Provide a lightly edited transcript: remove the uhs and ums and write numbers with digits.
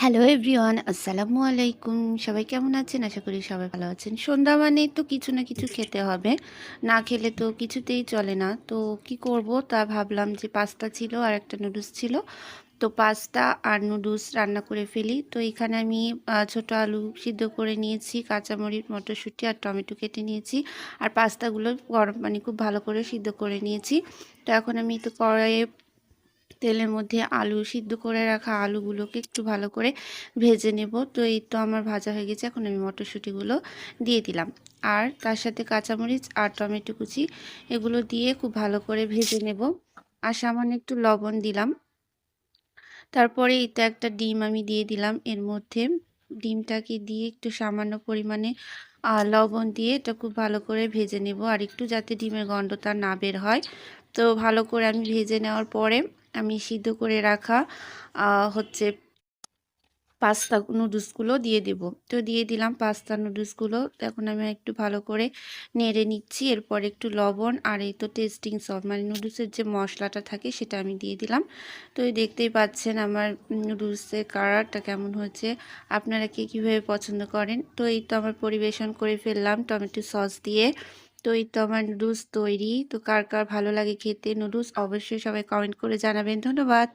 Hello everyone, আসসালামু আলাইকুম। সবাই কেমন আছেন? আশা করি সবাই ভালো আছেন। সন্ধ্যা মানেই তো কিছু না কিছু খেতে হবে। না খেলে তো কিছুতেই চলে না। তো কি করব তা ভাবলাম যে পাস্তা ছিল আর একটা নুডলস ছিল। তো পাস্তা আর নুডলস রান্না করে ফেলি। তো এখানে আমি ছোট আলু সিদ্ধ করে নিয়েছি, কাঁচামরিচ, মটরশুঁটি আর টমেটো কেটে নিয়েছি। আর পাস্তাগুলো গরম পানি খুব ভালো করে সিদ্ধ করে নিয়েছি। তো এখন আমি তো কড়াইয়ে তেলের মধ্যে আলু সিদ্ধ করে রাখা আলুগুলোকে একটু ভালো করে ভেজে নেব। তো এই তো আমার ভাজা হয়ে গেছে। এখন আমি মটরশুঁটিগুলো দিয়ে দিলাম। আর তার সাথে কাঁচামরিচ আর টমেটো কুচি এগুলো দিয়ে খুব ভালো করে ভেজে নেব। আর সামান্য একটু লবণ দিলাম। তারপরে এই তো একটা ডিম আমি দিয়ে দিলাম এর মধ্যে। ডিমটাকে দিয়ে একটু সামান্য পরিমাণে লবণ দিয়ে এটা খুব ভালো করে ভেজে নেব। আর একটু যাতে ডিমের গন্ধটা না বের হয়। তো ভালো করে আমি ভেজে নেওয়ার পরে আমি সিদ্ধ করে রাখা হচ্ছে পাস্তা নুডলসগুলো দিয়ে দেব। তো দিয়ে দিলাম পাস্তা নুডলসগুলো। এখন আমি একটু ভালো করে নেড়ে নিচ্ছি। এরপর একটু লবণ আর এই তো টেস্টিং সল্ট মানে নুডলসের যে মশলাটা থাকে সেটা আমি দিয়ে দিলাম। তো এই দেখতেই পাচ্ছেন আমার নুডলসের কালারটা কেমন হয়েছে। আপনারা কে কীভাবে পছন্দ করেন। তো এই তো আমার পরিবেশন করে ফেললাম টমেটো সস দিয়ে। তো এই তো আমার নুডলস তৈরি। তো কার কার ভালো লাগে খেতে নুডলস অবশ্যই সবাই কমেন্ট করে জানাবেন। ধন্যবাদ।